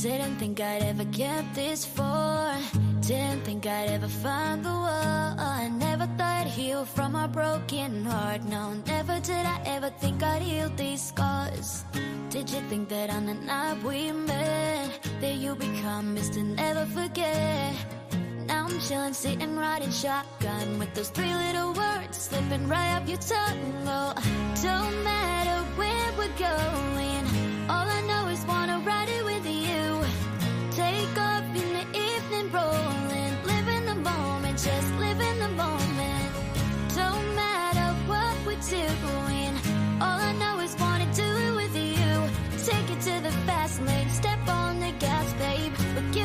Didn't think I'd ever get this far. Didn't think I'd ever find the one. I never thought I'd heal from a broken heart. No, never did I ever think I'd heal these scars. Did you think that on the night we met, that you be promised to never forget? Now I'm chilling, sitting, riding shotgun with those three little words slipping right up your tongue. Oh, don't matter where we're going, all I know is wanna ride it with you. Take off in the evening, rolling, live in the moment, just live in the moment. Don't matter what we're doing, all I know is wanna do it with you. Take it to the fast lane, step on the gas, babe, with you.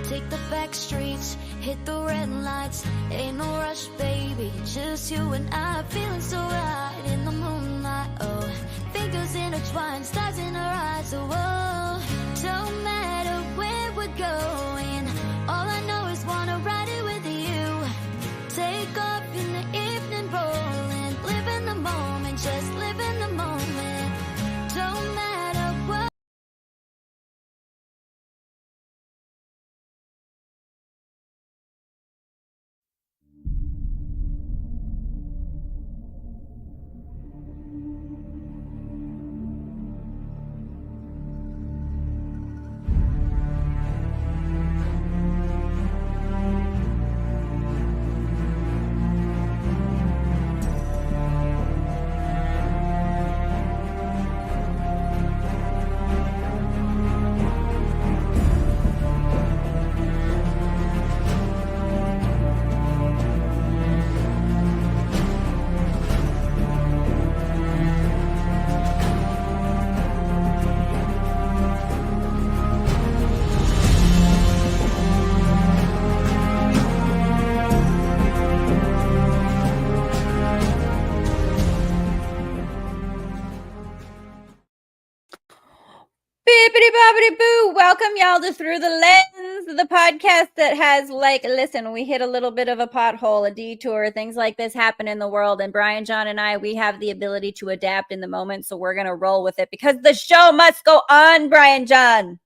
Take the back streets, hit the red lights, ain't no rush, baby, just you and I, feeling so right in the moonlight. Oh, fingers intertwined, stars in our eyes. Oh, don't matter where we're going, all I know is wanna ride it with you. Take off in the evening, rolling, live in the moment, just live in the moment. Don't matter what. Bippity-boppity-boo. Welcome y'all to Through the Lens, the podcast that has, like, listen, we hit a little bit of a pothole, a detour, things like this happen in the world, and Bryan-jon and I, we have the ability to adapt in the moment, so we're going to roll with it because the show must go on, Bryan-jon.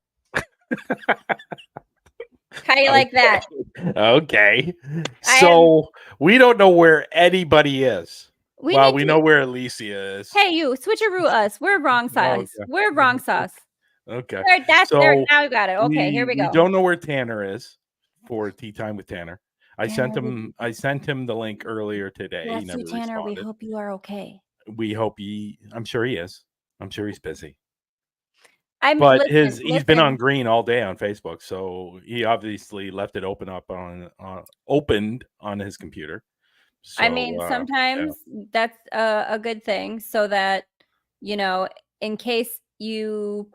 How you like that? Okay. So we don't know where anybody is. We know where Alecia is. Hey, you, switcheroo us. We're wrong size. Okay. We're wrong sauce. Okay. There. Now we got it. Okay, here we go. We don't know where Tanner is for Tea Time with Tanner. I sent him the link earlier today. Bless he never you, Tanner. responded. We hope you are okay. We hope I'm sure he is. I'm sure he's busy. He's been on green all day on Facebook, so he obviously left it opened on his computer. So, I mean, sometimes that's a good thing, so that, you know, in case you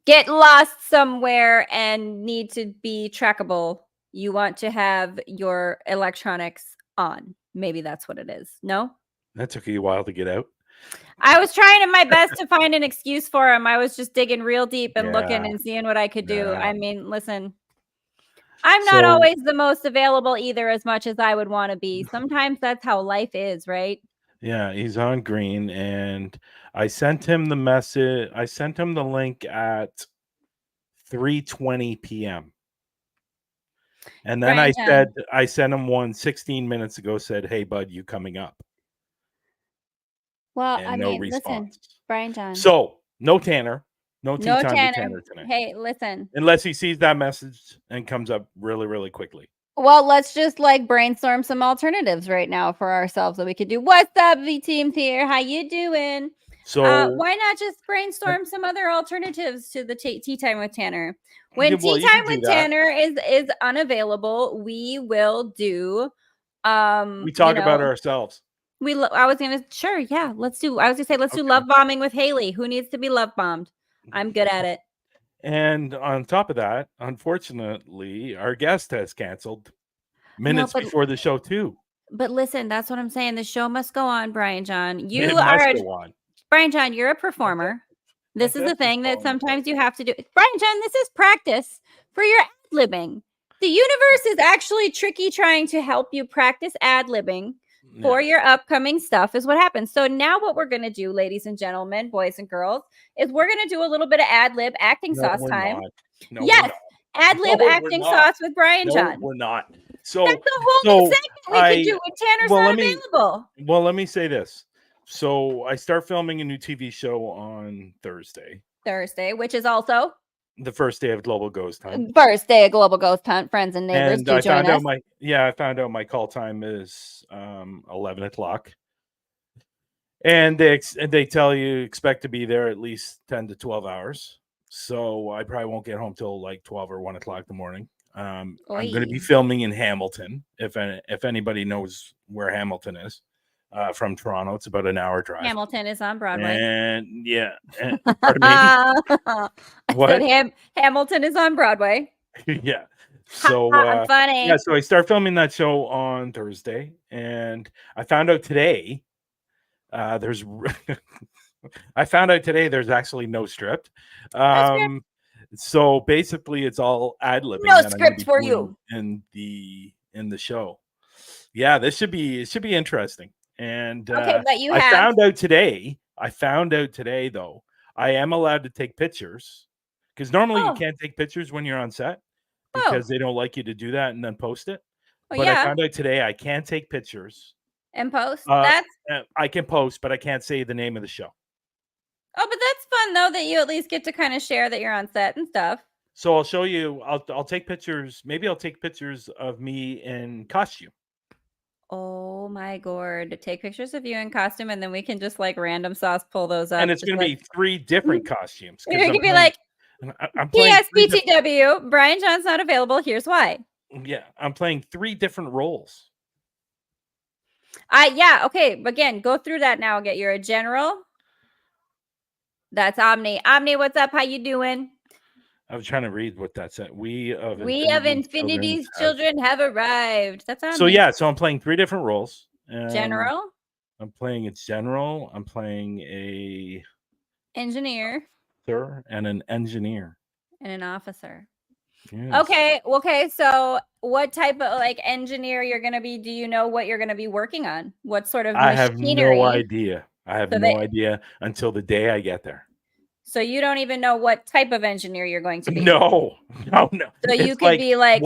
get lost somewhere and need to be trackable, you want to have your electronics on. Maybe that's what it is. No? That took you a while to get out. I was trying my best to find an excuse for him. I was just digging real deep and looking and seeing what I could do. I mean, listen, I'm not always the most available either, as much as I would want to be. Sometimes that's how life is, right? Yeah, he's on green, and I sent him the message. I sent him the link at 3:20 p.m. And then I sent him one 16 minutes ago, said, "Hey, bud, you coming up?" Well, and no response. Listen, Bryan-jon. So no Tanner. No tea time with Tanner tonight. Hey, listen. Unless he sees that message and comes up really, really quickly. Well, let's just brainstorm some alternatives right now for ourselves that we could do. What's up, V-Team here? How you doing? So why not just brainstorm some other alternatives to the tea time with Tanner? When tea time with Tanner is unavailable, we will do. We talk about ourselves. Let's do love bombing with Haleigh. Who needs to be love bombed? I'm good at it. And on top of that, unfortunately, our guest has canceled minutes before the show too. But listen, that's what I'm saying. The show must go on, Bryan-jon. Bryan-jon, you're a performer. This is the thing that sometimes you have to do. Bryan-jon, this is practice for your ad-libbing. The universe is actually tricky trying to help you practice ad-libbing for your upcoming stuff is what happens. So now what we're going to do, ladies and gentlemen, boys and girls, is we're going to do a little bit of ad-lib acting sauce time. No, yes, ad-lib acting sauce with Bryan-jon. No, we're not. So that's a whole new segment we could do when Tanner's not available. Well, let me say this. So I start filming a new TV show on Thursday, which is also the first day of Global Ghost Hunt. First day of Global Ghost Hunt, friends and neighbors. And I found out my call time is 11 o'clock. And they tell you expect to be there at least 10 to 12 hours. So I probably won't get home till like 12 or 1 o'clock in the morning. I'm going to be filming in Hamilton. If anybody knows where Hamilton is. From Toronto, it's about an hour drive. Hamilton is on Broadway, and pardon me. What? Hamilton is on Broadway. Yeah. So funny. Yeah. So I start filming that show on Thursday, and I found out today. There's actually no script. So basically, it's all ad-libbing. No script for you in the show. Yeah, this should be interesting. And okay, but I found out today though, I am allowed to take pictures because normally you can't take pictures when you're on set because they don't like you to do that and then post it. But I found out today I can take pictures and post. I can post, but I can't say the name of the show. Oh, but that's fun though that you at least get to kind of share that you're on set and stuff. So I'll show you. I'll take pictures. Maybe I'll take pictures of me in costume. Oh my god! Take pictures of you in costume, and then we can just like random sauce pull those up. And it's going to be 3 different costumes. It could be like, P.S. BTW, Bryan-jon's not available. Here's why. Yeah, I'm playing 3 different roles. Okay. Again, go through that now. You're a general. That's Omni. Omni, what's up? How you doing? I was trying to read what that said. We of Infinity's children have arrived. That's Omni. So yeah, so I'm playing 3 different roles. General. I'm playing a general. I'm playing a engineer. And an engineer. And an officer. Yes. Okay. So what type of engineer you're going to be? Do you know what you're going to be working on? What sort of machinery? I have no idea. I have no idea until the day I get there. So you don't even know what type of engineer you're going to be? No. So you could be like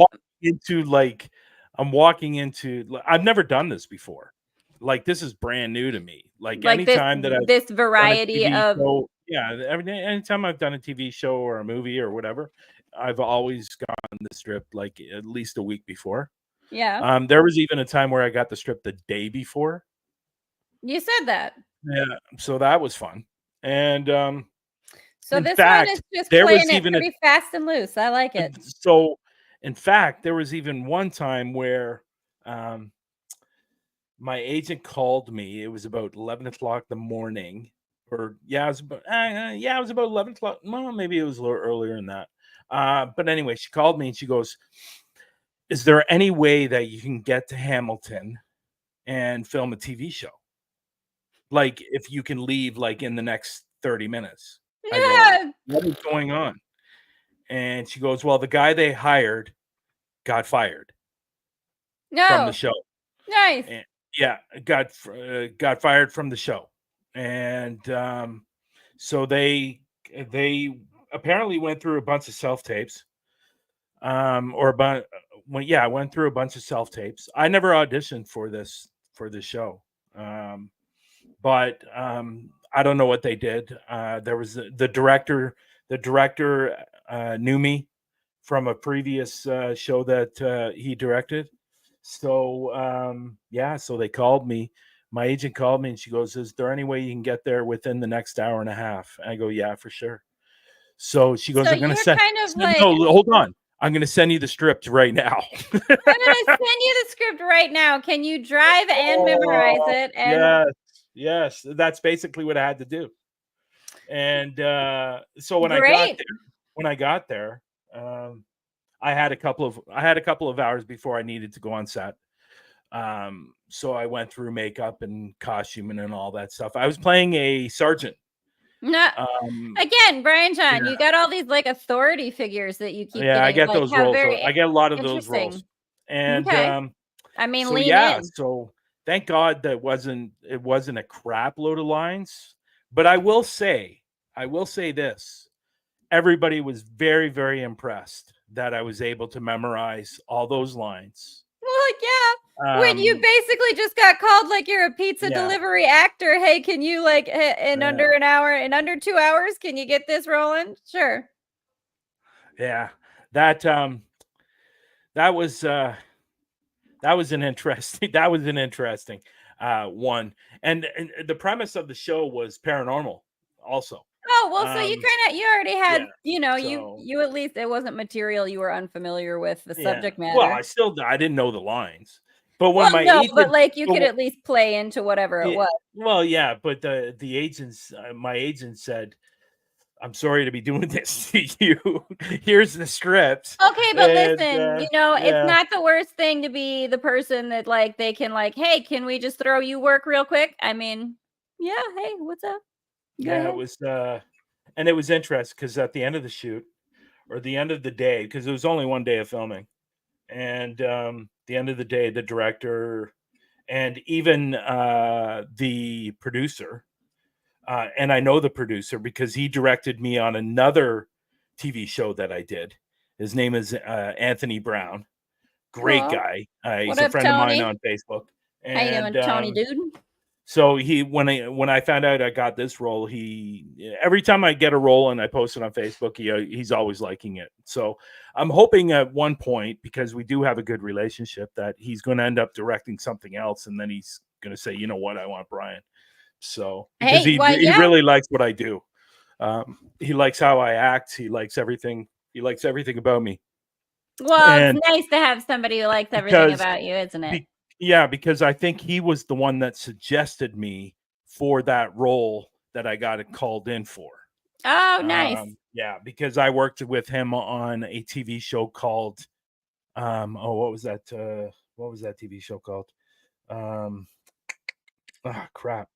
I'm walking into I've never done this before. Like this is brand new to me. Like anytime that I've this variety of show, anytime I've done a TV show or a movie or whatever, I've always gotten the script like at least a week before. Yeah. There was even a time where I got the script the day before. You said that. Yeah. So that was fun. And so this one is just playing it pretty fast and loose. I like it. So in fact, there was even one time where my agent called me. It was about 11 o'clock in the morning. It was about 11 o'clock. Well, maybe it was a little earlier than that. But anyway, she called me and she goes, "Is there any way that you can get to Hamilton and film a TV show? Like if you can leave like in the next 30 minutes. Yeah. I go, what is going on? And she goes, well, the guy they hired got fired from the show. Nice. And, got fired from the show. And so they apparently went through a bunch of self-tapes. I went through a bunch of self-tapes. I never auditioned for this show. But I don't know what they did. There was the director. The director knew me from a previous show that he directed. So so they called me. My agent called me and she goes, "Is there any way you can get there within the next hour and a half?" And I go, "Yeah, for sure." So she goes, "I'm going to send." No, hold on. I'm going to send you the script right now. I'm going to send you the script right now. Can you drive and memorize it? And Yes, that's basically what I had to do. And so when I got there, I had a couple of hours before I needed to go on set. So I went through makeup and costuming and all that stuff. I was playing a sergeant No, again, Bryan-jon, yeah. you got all these like authority figures that you keep Yeah, I getting. get Like, those how roles. very I get a lot of those interesting. roles. And Okay. I mean, so lean yeah, in. so thank God that it wasn't a crap load of lines. But I will say this. Everybody was very, very impressed that I was able to memorize all those lines. Well, yeah. When you basically just got called like you're a pizza delivery actor. Hey, can you like in under an hour, in under 2 hours, can you get this rolling? Sure. Yeah. That was an interesting one. And the premise of the show was paranormal also. Oh, well, so you already had, yeah, you at least, it wasn't material you were unfamiliar with the subject matter. Well, I didn't know the lines. But when well, no, but like you could at least play into whatever it was. Well, yeah, but the agents, my agent said, I'm sorry to be doing this to you. Here's the script. Okay, but listen, it's not the worst thing to be the person that like they can like, hey, can we just throw you work real quick? I mean, yeah, hey, what's up? Go ahead. It was and it was interesting because at the end of the shoot, or the end of the day, because it was only one day of filming, and the end of the day, the director and even the producer, and I know the producer because he directed me on another TV show that I did. His name is Anthony Brown. Great guy. He's a friend of mine on Facebook. And, how you doing, Tony dude? So when I found out I got this role, every time I get a role and I post it on Facebook, he's always liking it. So I'm hoping at one point, because we do have a good relationship, that he's going to end up directing something else, and then he's going to say, you know what, I want Bryan. So because he really likes what I do. He likes how I act. He likes everything. He likes everything about me. Well, it's nice to have somebody who likes everything about you, isn't it? Yeah, because I think he was the one that suggested me for that role that I got called in for. Oh, nice. Yeah, because I worked with him on a TV show called what was that TV show called? Crap.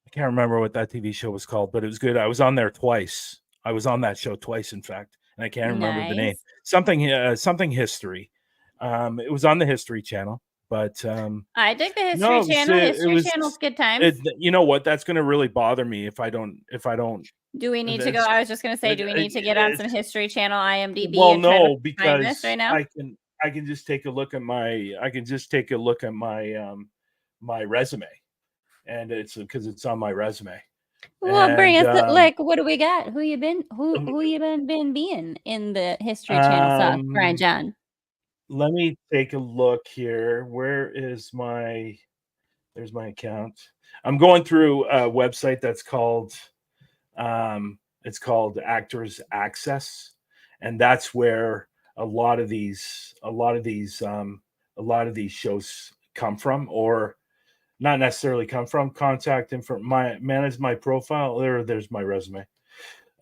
I can't remember what that TV show was called, but it was good. I was on there twice. I was on that show twice, in fact, and I can't remember the name. Something history. It was on the History Channel. But I dig the History Channel. History Channel's good times. You know what? That's going to really bother me if I don't. Do we need to go? I was just going to say, do we need to get on some History Channel IMDb? Well, no, because right now? I can just take a look at my my resume, and it's because it's on my resume. Well, bring us like, what do we got? Who you been being in the History Channel stuff, Bryan-jon? Let me take a look here. There's my account. I'm going through a website that's called it's called Actors Access, and that's where a lot of these shows come from, or not necessarily come from. Contact manage my profile. There's my resume.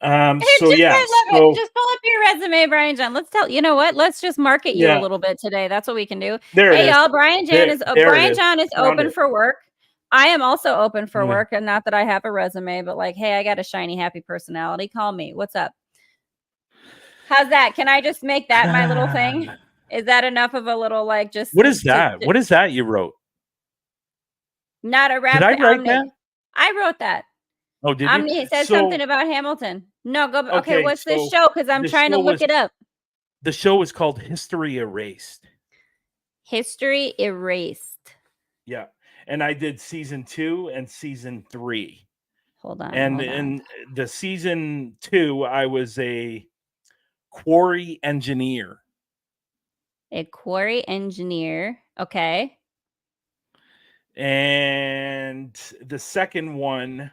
Just pull up your resume, Bryan-jon. Let's just market you a little bit today. That's what we can do. Hey, y'all, Bryan-jon is open for work. I am also open for work, and not that I have a resume, but like, hey, I got a shiny, happy personality. Call me. What's up? How's that? Can I just make that my little thing? Is that enough of a little like just? What is that? What is that you wrote? Not a rap. Did I write that? I wrote that. Oh, did you? He said something about Hamilton. No, go. Okay, what's this show? Because I'm trying to look it up. The show is called History Erased. History Erased. Yeah, and I did season 2 and season 3. Hold on. In the season 2, I was a quarry engineer. A quarry engineer. Okay. And the second one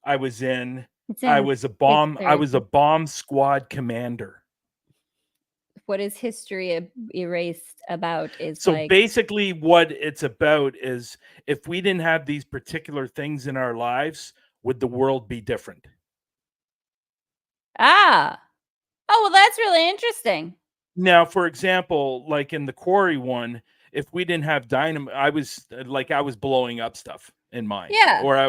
I was I was a bomb squad commander. What is History Erased about? Basically what it's about is, if we didn't have these particular things in our lives, would the world be different? Oh, well, that's really interesting. Now, for example, like in the quarry one, if we didn't have dynamite, I was blowing up stuff in mind. Yeah. Or I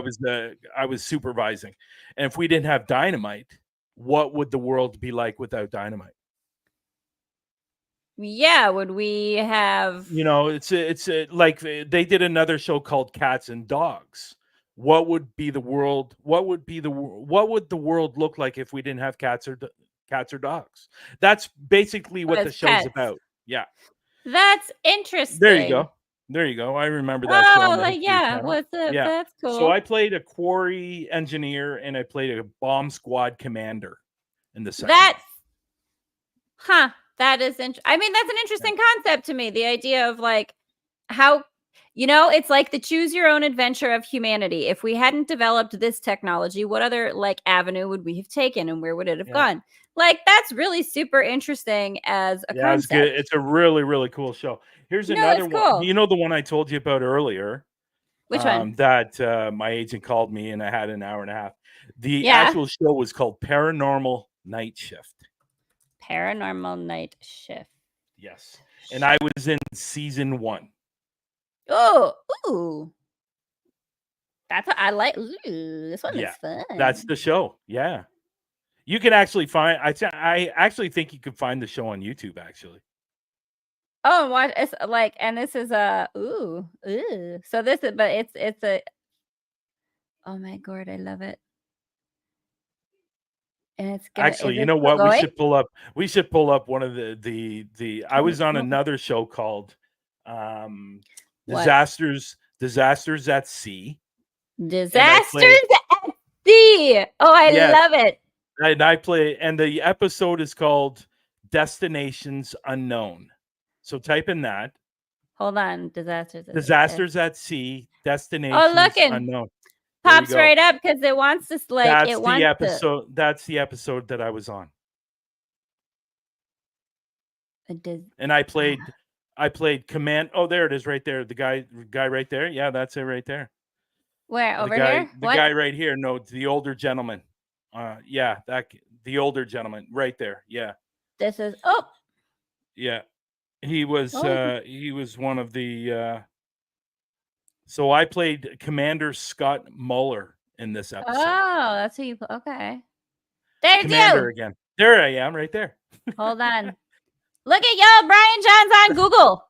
was supervising. And if we didn't have dynamite, what would the world be like without dynamite? Yeah, would we have It's like they did another show called Cats and Dogs. What would be the world? What would the world look like if we didn't have cats or dogs? That's basically what the show's pets? about. Yeah. That's interesting. There you go. There you go. I remember that show on the History Channel. Yeah. That's cool. So I played a quarry engineer and I played a bomb squad commander in the second one. That is interesting. I mean, that's an interesting concept to me. The idea of like how, it's like the choose your own adventure of humanity. If we hadn't developed this technology, what other like avenue would we have taken and where would it have gone? Like, that's really super interesting as a concept. It's good. It's a really, really cool show. Here's another one. Cool. You know the one I told you about earlier? Which one? That my agent called me and I had an hour and a half. The actual show was called Paranormal Night Shift. Paranormal Night Shift. Yes. And I was in season 1. Ooh. That's what I like. Ooh, this one is fun. That's the show. Yeah. You can actually find I actually think you could find the show on YouTube actually. Oh, what it's like, and this is a ooh. So this is, but it's a. Oh my god, I love it. And it's gonna, actually, you know what? We should pull up one of the I was on another show called Disasters at Sea. Disasters at Sea. Oh, I love it. And I play, and the episode is called Destinations Unknown. So type in that. Hold on, Disasters at Sea, Destinations Unknown. Pops right up because it wants to like. That's the episode. That's the episode that I was on. And I played command. Oh, there it is, right there. The guy right there. Yeah, that's it, right there. Where over here? The guy right here. No, the older gentleman. Yeah, the older gentleman right there. Yeah. This is Yeah, he was one of the. So I played Commander Scott Muller in this episode. Oh, that's who you. Okay. There's Commander you again. There I am, right there. Hold on. Look at y'all. Bryan-jon's on Google.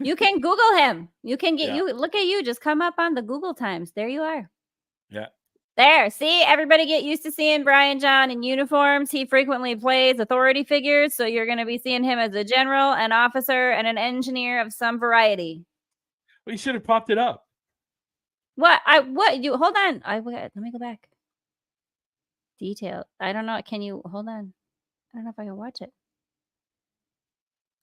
You can Google him. You can get you. Look at you. Just come up on the Google Times. There you are. Yeah. There. See, everybody get used to seeing Bryan-jon in uniforms. He frequently plays authority figures, so you're going to be seeing him as a general, an officer, and an engineer of some variety. Well, you should have popped it up. What? You hold on. Let me go back. Detail. I don't know. Can you hold on? I don't know if I can watch it.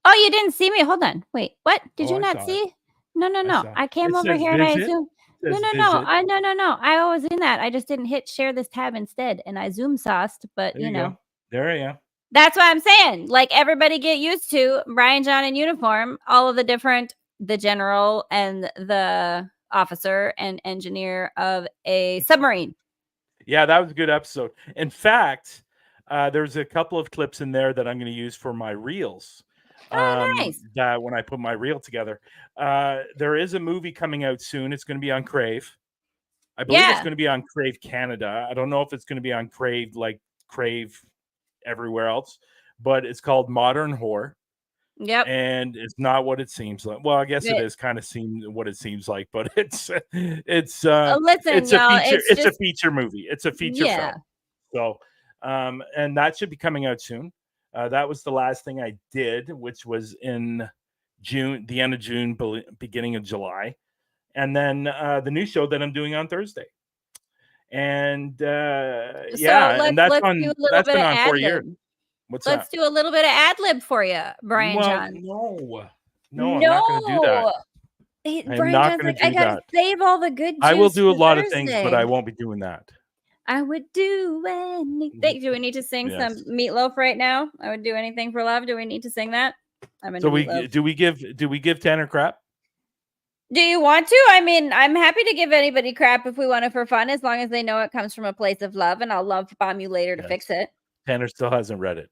Oh, you didn't see me. Hold on. Wait. What? Did you not see? No. I came over here and I zoomed. No. No. I was in that. I just didn't hit share this tab instead, and I zoom sauced. But there you know, there I am. That's what I'm saying. Like, everybody get used to Bryan-jon in uniform. All of the general and the officer and engineer of a submarine. Yeah, that was a good episode. In fact, there's a couple of clips in there that I'm going to use for my reels. Nice. That when I put my reel together, there is a movie coming out soon. It's going to be on Crave. I believe it's going to be on Crave Canada. I don't know if it's going to be on Crave like Crave everywhere else, but it's called Modern Horror. Yep. And it's not what it seems like. Well, I guess it is kind of what it seems like, but it's a feature movie. It's a feature film. So, and that should be coming out soon. That was the last thing I did, which was in June, the end of June, beginning of July. And then the new show that I'm doing on Thursday. And and that's been on 4 years. Let's do a little bit of ad lib for you, Bryan-jon. No, I'm not going to do that. I'm not going to do I gotta save all the good juice. I will do a lot of things, but I won't be doing that. I would do anything. Do we need to sing some Meatloaf right now? I would do anything for love. Do we need to sing that? Do we give Tanner crap? Do you want to? I mean, I'm happy to give anybody crap if we want it for fun, as long as they know it comes from a place of love, and I'll love bomb you later to fix it. Tanner still hasn't read it.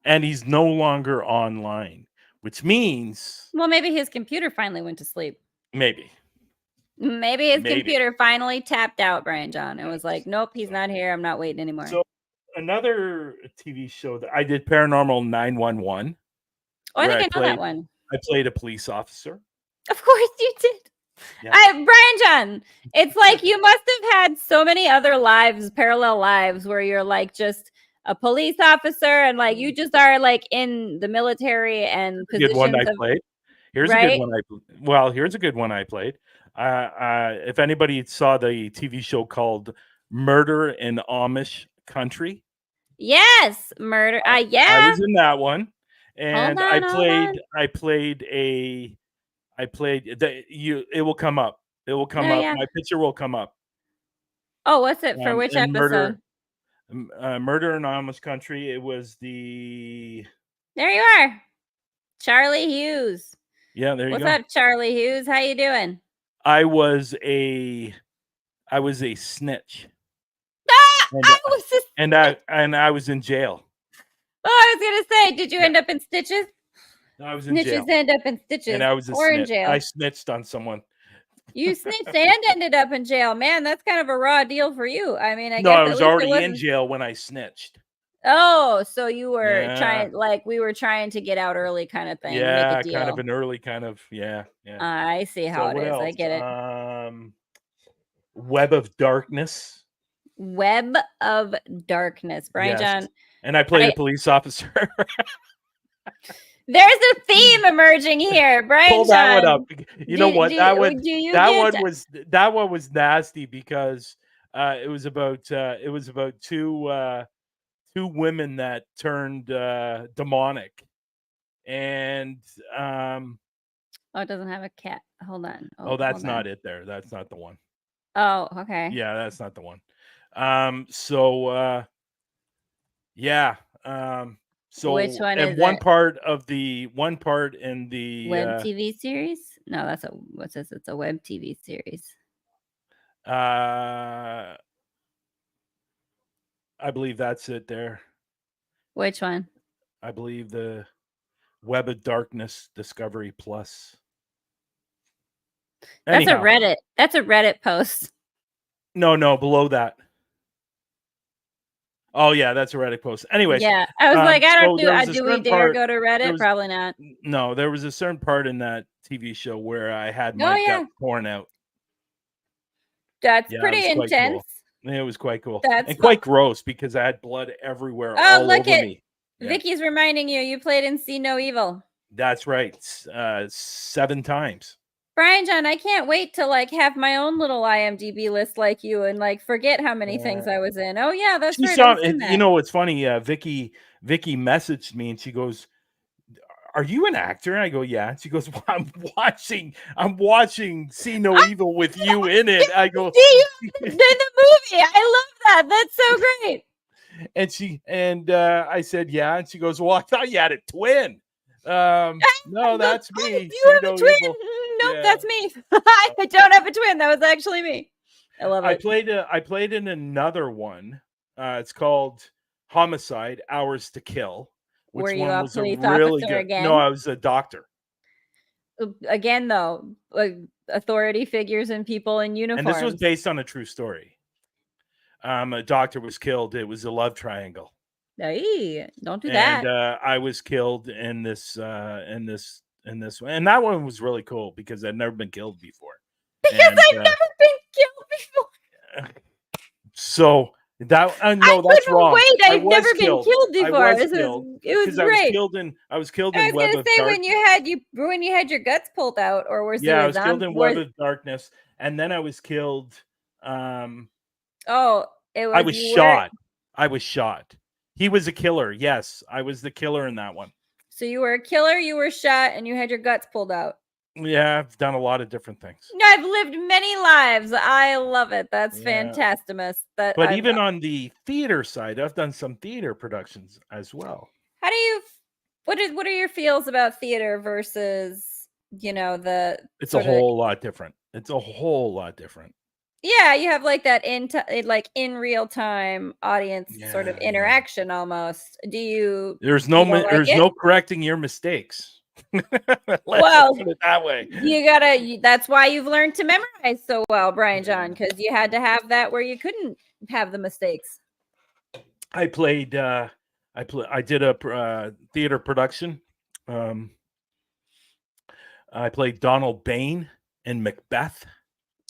And he's no longer online, which means... Well, maybe his computer finally went to sleep. Maybe. Maybe his Maybe. computer finally tapped out, Bryan-jon. It was like, nope, he's not here. I'm not waiting anymore. So another TV show that I did, Paranormal 911. Oh, I where think I know that one. I played a police officer. Of course you did. Yeah. Bryan-jon, it's like you must have had so many other lives, parallel lives, where you're like just a police officer and like you just are like in the military and Good one I positions played. Here's a right? good one here's a good one I played. If anybody saw the TV show called Murder in Amish Country. Yes, murder. Yeah. I was in that one. And Hold on. it will come up. It will come up. Yeah. My picture will come up. Oh, what's it for which episode? Murder in Amish Country. It was the There you are. Charlie Hughes. Yeah, there you go. What's up, Charlie Hughes? How you doing? I was a snitch. And I was in jail. Oh, I was gonna say, did you end up in stitches? No, I was in jail. Snitches end up in stitches. And I was in jail. I snitched on someone. You snitched and ended up in jail. Man, that's kind of a raw deal for you. I mean, I guess I was already in jail when I snitched. Oh, so you were trying, like we were trying to get out early kind of thing. Yeah, make a deal. kind of an early kind of, yeah. I see how it is. I get it. Web of Darkness. Web of Darkness. Bryan-jon. Yes. And I played a police officer. There's a theme emerging here, Bryan-jon. Pull that one up. You know what? That one was nasty because it was about two women that turned demonic, and it doesn't have a cat. Hold on. That's not it. That's not the one. Oh, okay. Yeah, that's not the one. So which one is one it? part in the web TV series? No, that's what's this? It's a web TV series. I believe that's it there. Which one? I believe the Web of Darkness Discovery Plus. Anyhow. That's a Reddit post. No, below that. Oh yeah, that's a Reddit post. Anyways, yeah, I was like, I don't do we dare go to Reddit? Probably not. No, there was a certain part in that TV show where I had my gut torn out. That's pretty intense. Cool. It was quite cool and quite gross because I had blood everywhere. Oh, all over me. Yeah. Vicky's reminding you played in See No Evil. That's right, 7 times. Bryan-jon, I can't wait to like have my own little IMDb list like you and like forget how many things I was in. Oh yeah, that's right. You know what's funny? Vicky messaged me and she goes, "Are you an actor?" And I go, "Yeah." And she goes, "Well, I'm watching See No Evil with you in it." I go, in the movie. I love that. That's so great. And I said, "Yeah." And she goes, "Well, I thought you had a twin." No, that's me. You have a twin? Nope, that's me. I don't have a twin. That was actually me. I love it. I played in another one. It's called Homicide: Hours to Kill. Were you a police officer again? No, I was a doctor. Again, though, authority figures and people in uniforms. And this was based on a true story. A doctor was killed. It was a love triangle. Hey, don't do that. And I was killed in this one. And that one was really cool because I'd never been killed before. I've never been killed before. So that's wrong. Wait, I've never been killed before. It was great. I was killed in Web of Darkness. when you had your guts pulled out, or was I was killed in Web of Darkness, and then I was killed. I was shot. He was a killer. Yes, I was the killer in that one. So you were a killer, you were shot, and you had your guts pulled out. Yeah, I've done a lot of different things. I've lived many lives. I love it. That's fantastimus. But even on the theater side, I've done some theater productions as well. How do you? What are your feels about theater versus It's a whole lot different. It's a whole lot different. Yeah, you have like that in real time audience sort of interaction almost. Do you? There's no correcting your mistakes. Let's put it that way. That's why you've learned to memorize so well, Bryan-jon, because you had to have that where you couldn't have the mistakes. I did a theater production. I played Donald Bain in Macbeth.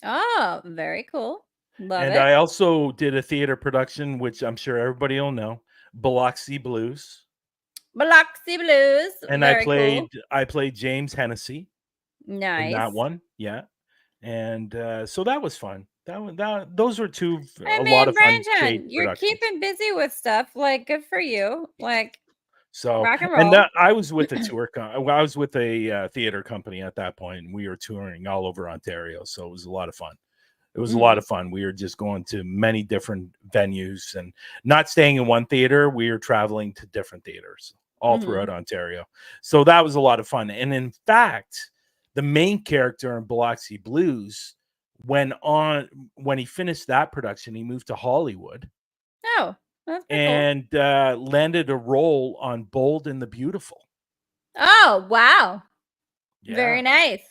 Oh, very cool. Love and it. I also did a theater production, which I'm sure everybody will know, Biloxi Blues. Biloxi Blues. And very cool. I played James Hennessy. Nice. In that one, yeah. And so that was fun. Those were a lot of fun. Bryan-jon, you're keeping busy with stuff. Like, good for you. Like, so rock and roll. I was with a I was with a theater company at that point. And we were touring all over Ontario, so it was a lot of fun. It was a lot of fun. We were just going to many different venues and not staying in one theater. We were traveling to different theaters all throughout Ontario. So that was a lot of fun. And in fact, the main character in Biloxi Blues, when he finished that production, he moved to Hollywood. Oh, that's and cool. Landed a role on Bold and the Beautiful. Oh, wow. Yeah. Very nice.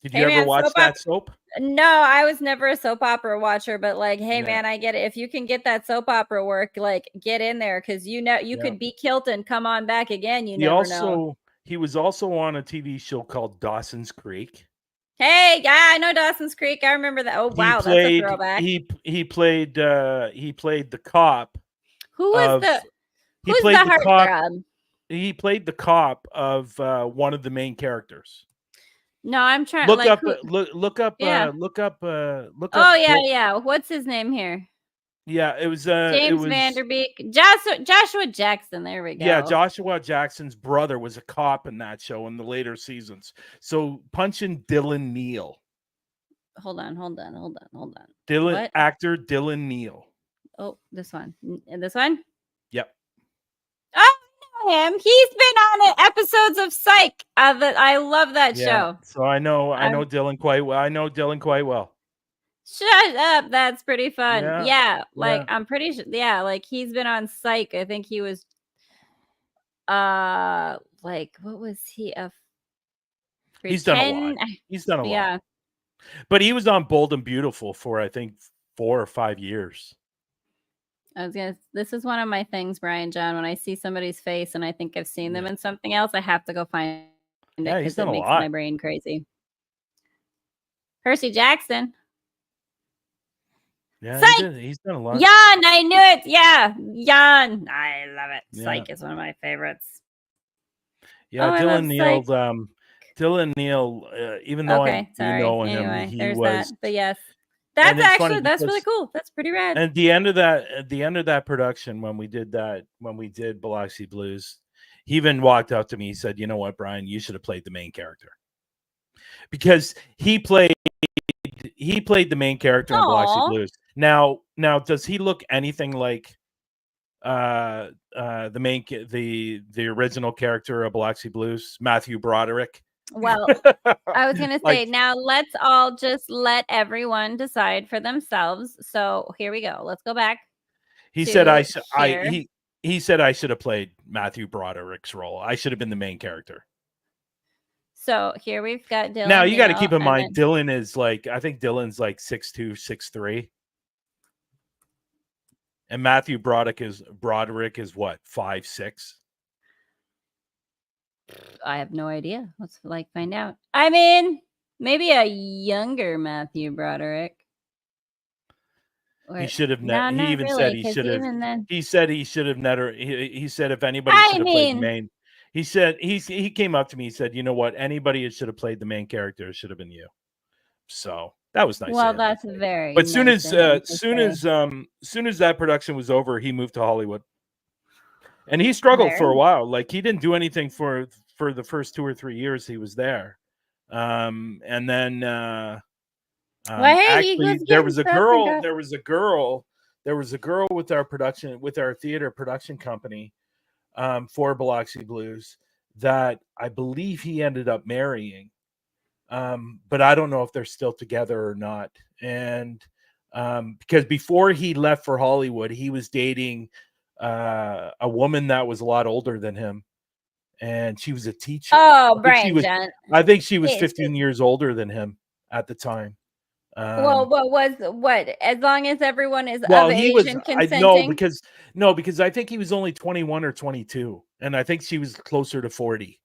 Did you ever watch that soap? No, I was never a soap opera watcher, but like, hey man, I get it. If you can get that soap opera work, like get in there, because you could be killed and come on back again. You never know. He was also on a TV show called Dawson's Creek. Hey, yeah, I know Dawson's Creek. I remember that. Oh wow, that's a throwback. He played the cop. Who's the heartthrob? He played the cop of one of the main characters. No, I'm trying. Look up. Oh yeah. What's his name here? Yeah, it was James Vanderbeek, Joshua Jackson. There we go. Yeah, Joshua Jackson's brother was a cop in that show in the later seasons. So punch in Dylan Neal. Hold on. Actor Dylan Neal. Oh, this one. And this one? Yep. Oh, I know him. He's been on episodes of Psych. I love that show. So I know Dylan quite well. I know Dylan quite well. Shut up. That's pretty fun. Yeah. I'm pretty sure. Yeah, like he's been on Psych. I think he was what was he? He's done a lot. He's done a lot. Yeah. But he was on Bold and Beautiful for I think 4 or 5 years. This is one of my things, Bryan-jon. When I see somebody's face and I think I've seen them in something else, I have to go find it because it makes my brain crazy. Percy Jackson. Yeah, he's done a lot. Jan, I knew it. Yeah, Jan. I love it. Yeah. Psych is one of my favorites. Yeah, Dylan Neal. Dylan Neal. Even though you know him, he was. That. But yes, that's really cool. That's pretty rad. And at the end of that production, when we did Biloxi Blues, he even walked up to me. He said, "You know what, Brian? You should have played the main character because he played the main character in Biloxi Blues." Now, does he look anything like the original character of Biloxi Blues, Matthew Broderick? Well, I was gonna say, now let's all just let everyone decide for themselves. So here we go. Let's go back. He said I should have played Matthew Broderick's role. I should have been the main character. So here we've got Dylan. Now you got to keep in mind, Dylan is I think Dylan's 6'2", 6'3". And Matthew Broderick is what, 5'6"? I have no idea. Let's find out. I mean, maybe a younger Matthew Broderick. He should have never. He even said he should have. He said he should have never. He said if anybody should have played the main. He said he came up to me. He said, "You know what? Anybody that should have played the main character should have been you." So that was nice. Well, that's very. But soon as that production was over, he moved to Hollywood, and he struggled for a while. He didn't do anything for the first 2 or 3 years he was there, and then actually there was a girl with our theater production company for Biloxi Blues that I believe he ended up marrying. But I don't know if they're still together or not. And because before he left for Hollywood, he was dating a woman that was a lot older than him. and she was a teacher. Oh, Bryan-jon. I think she was It- 15 years older than him at the time. Well, what? As long as everyone is Well, of he age was. and I know consenting. because I think he was only 21 or 22, and I think she was closer to 40.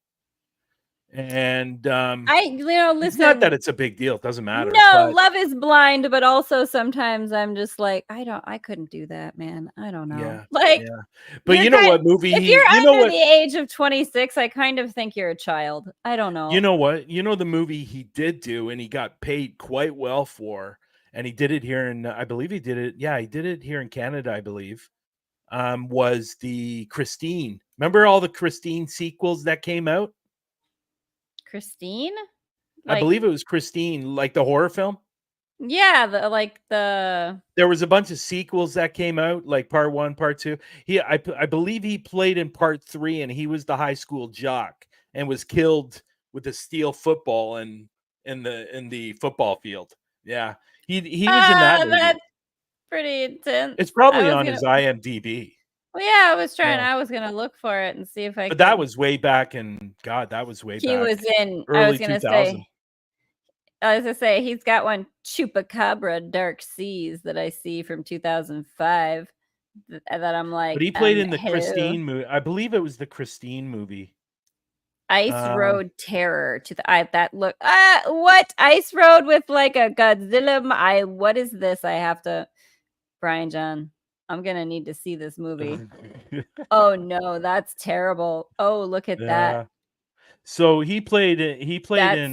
And it's not that listen. it's a big deal. It doesn't matter. No, But love is blind, but also sometimes I'm just like, I couldn't do that, man. I don't know. yeah, Like, yeah. But you know what movie? if you're You know under what? the age of 26, I kind of think you're a child. I don't know. You know what? You know the movie he did do, and he got paid quite well for, and he did it here in. I believe he did it. Yeah, he did it here in Canada. I believe. Was the Christine? Remember all the Christine sequels that came out? Christine? I believe it was Christine, like the horror film. Yeah, There was a bunch of sequels that came out, like part 1, part 2. I believe he played in part 3, and he was the high school jock and was killed with a steel football in the football field. Yeah, he was in that movie. That's pretty intense. It's probably on his IMDb. Well, yeah, I was Yeah. gonna look for it and see if I But could. that was way back in that was way He back. was in. Early 2000. I was gonna say he's got one Chupacabra Dark Seas that I see from 2005 that I'm like. But he played in the hello. Christine movie. I believe it was the Christine movie. Ice Road Terror to that look. What Ice Road with like a Godzilla? What is this? I have to. Bryan-jon, I'm gonna need to see this movie. Oh no, that's terrible. Oh, look at that. So he played in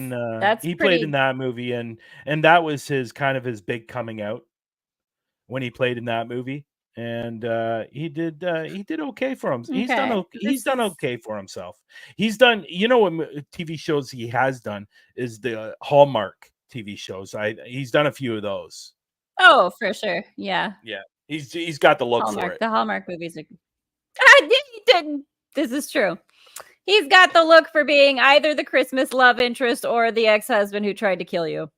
that movie, and that was his kind of his big coming out when he played in that movie. And he did okay for him. He's done okay for himself. He's done, what TV shows he has done is the Hallmark TV shows. He's done a few of those. Oh, for sure. Yeah. Yeah. He's got the look Hallmark. for it. The Hallmark movies are. He didn't. This is true. He's got the look for being either the Christmas love interest or the ex-husband who tried to kill you.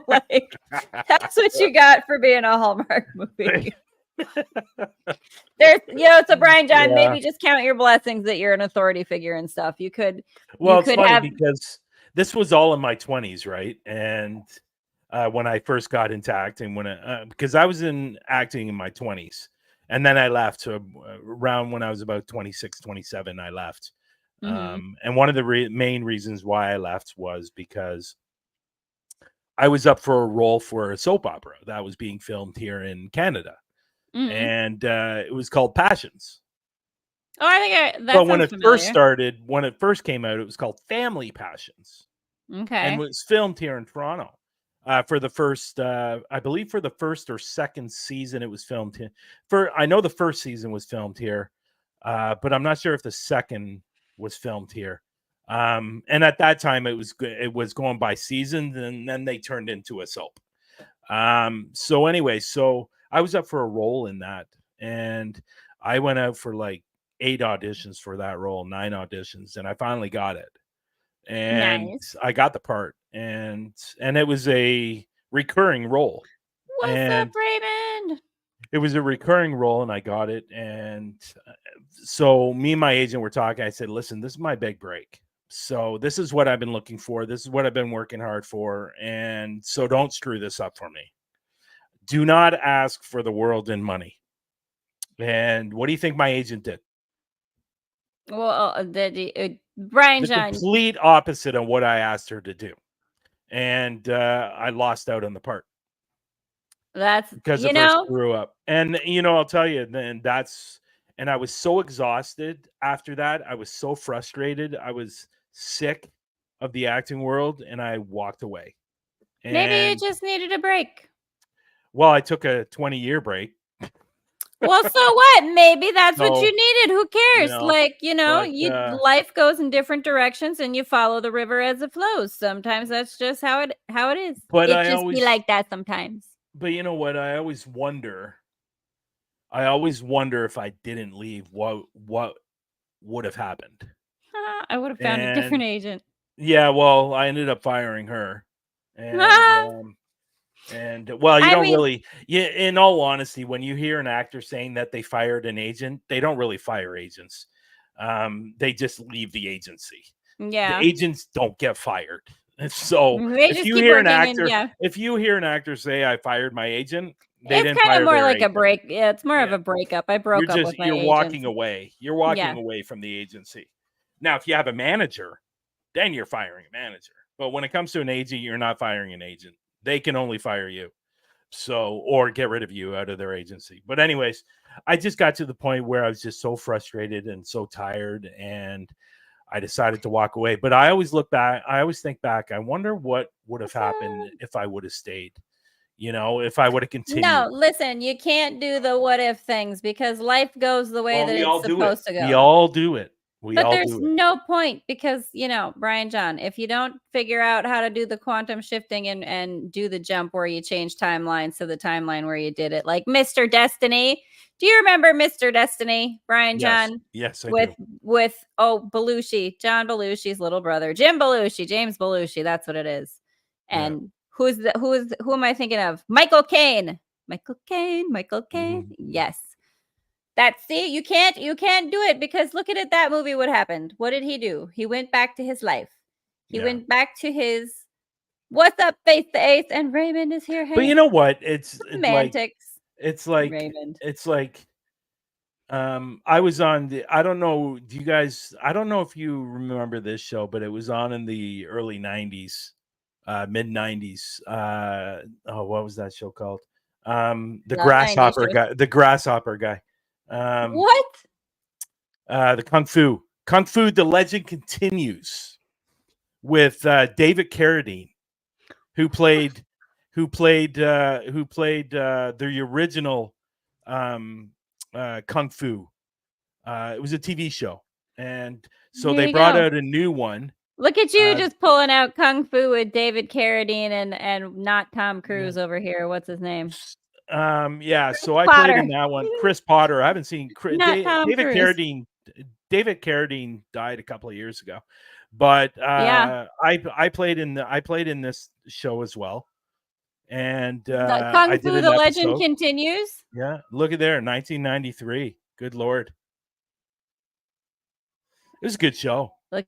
Like, that's what you got for being a Hallmark movie. So Bryan-jon, maybe just count your blessings that you're an authority figure and stuff. You could. Well, it's funny because this was all in my 20s, right? And when I first got into acting, because I was in acting in my 20s. And then I left around when I was about 26, 27, I left. Mm-hmm. And one of the main reasons why I left was because I was up for a role for a soap opera that was being filmed here in Canada. Mm-hmm. And it was called Passions. Oh, I think but when it first came out, it was called Family Passions. Okay. And it was filmed here in Toronto. For the first, I believe for the first or second season, it was filmed here. I know the first season was filmed here, but I'm not sure if the second was filmed here. And at that time, it was going by seasons, and then they turned into a soap. So anyway, I was up for a role in that, and I went out for like 8 auditions for that role, 9 auditions, and I finally got it. And nice. I got the part, and it was a recurring role. What's up, Raymond? It was a recurring role, and I got it. And so me and my agent were talking. I said, listen, this is my big break. So this is what I've been looking for. This is what I've been working hard for. And so don't screw this up for me. Do not ask for the world in money. And what do you think my agent did? Well, Bryan-jon, the complete opposite of what I asked her to do, and I lost out on the part. That's because of her screw up. And I'll tell you, then I was so exhausted after that. I was so frustrated. I was sick of the acting world, and I walked away. Maybe you just needed a break. Well, I took a 20-year break. Well, so what? Maybe that's what you needed. Who cares? Life goes in different directions, and you follow the river as it flows. Sometimes that's just how it is. But it just be like that sometimes. But you know what? I always wonder if I didn't leave, what would have happened? I would have found a different agent. Yeah, well, I ended up firing her, and well, in all honesty, when you hear an actor saying that they fired an agent, they don't really fire agents. they just leave the agency. Yeah. The agents don't get fired. So They just keep working, if you hear an actor say, I fired my agent, they it's didn't kind of fire more their like agent. a break. Yeah, it's more of a breakup. I broke up with my you're agent. walking away. You're walking away from the agency. Now, if you have a manager, then you're firing a manager. But when it comes to an agent, you're not firing an agent. They can only fire you. So, or get rid of you out of their agency. But anyways, I just got to the point where I was just so frustrated and so tired, and I decided to walk away. But I always look back. I always think back. I wonder what would have happened if I would have stayed. You know, if I would have continued. No, listen, you can't do the what if things because life goes the way that it's supposed to go. We all do it. But there's no point because, Bryan-jon, if you don't figure out how to do the quantum shifting and do the jump where you change timelines to the timeline where you did it, like Mr. Destiny. Do you remember Mr. Destiny, Bryan-jon? Yes, I do. With Belushi, John Belushi's little brother, James Belushi. That's what it is. And who am I thinking of? Michael Caine. Mm-hmm. Yes. You can't do it because look at it. That movie, what happened? What did he do? He went back to his life. He went back to his what's up, Face the Ace, and Raymond is here. Hey. But you know what? It's semantics. It's like Raymond. It's like I was on I don't know if you remember this show, but it was on in the early 90s, mid 90s. What was that show called? The Grasshopper guy. What? The Kung Fu, The Legend Continues with David Carradine, who played the original Kung Fu. It was a TV show, and so they brought out a new one. Look at you just pulling out Kung Fu with David Carradine and not Tom Cruise over here. What's his name? So I played in that one. Chris Potter. I haven't seen David Carradine. David Carradine died a couple of years ago, but I played in this show as well. And Kung Fu: The Legend Continues. Yeah, look at there, 1993. Good Lord, it was a good show. Look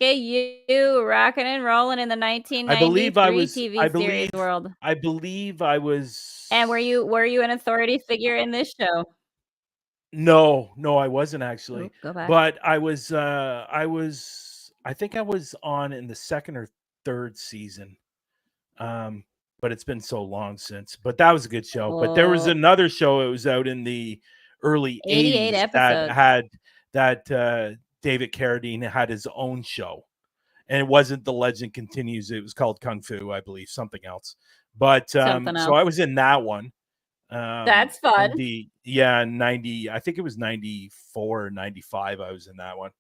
at you rocking and rolling in the 1993 TV series world. I believe I was. And were you an authority figure in this show? No, I wasn't actually. Go back. But I think I was on in the second or third season. But it's been so long since. But that was a good show. But there was another show. It was out in the early 80s episodes. that David Carradine had his own show, and it wasn't The Legend Continues. It was called Kung Fu, I believe, something else. But so I was in that one. That's fun. 90. I think it was 94 or 95. I was in that one.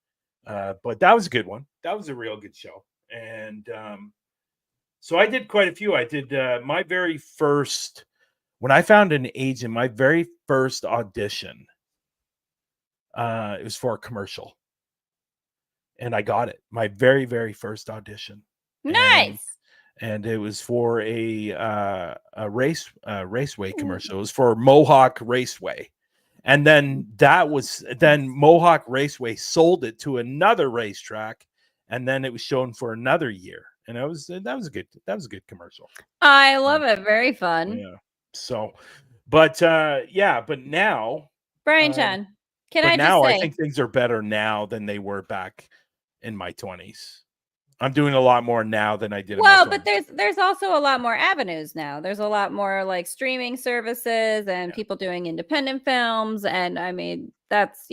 But that was a good one. That was a real good show. And so I did quite a few. I did my very first, when I found an agent, my very first audition, it was for a commercial. And I got it. My very, very first audition. Nice. And it was for a raceway commercial. It was for Mohawk Raceway. And then Mohawk Raceway sold it to another racetrack. And then it was shown for another year. And that was a good commercial. I love it. Very fun. Yeah. So, but now, Bryan-jon, I think things are better now than they were back in my 20s. I'm doing a lot more now than I did. Well, but there's also a lot more avenues now. There's a lot more like streaming services and people doing independent films. And I mean, that's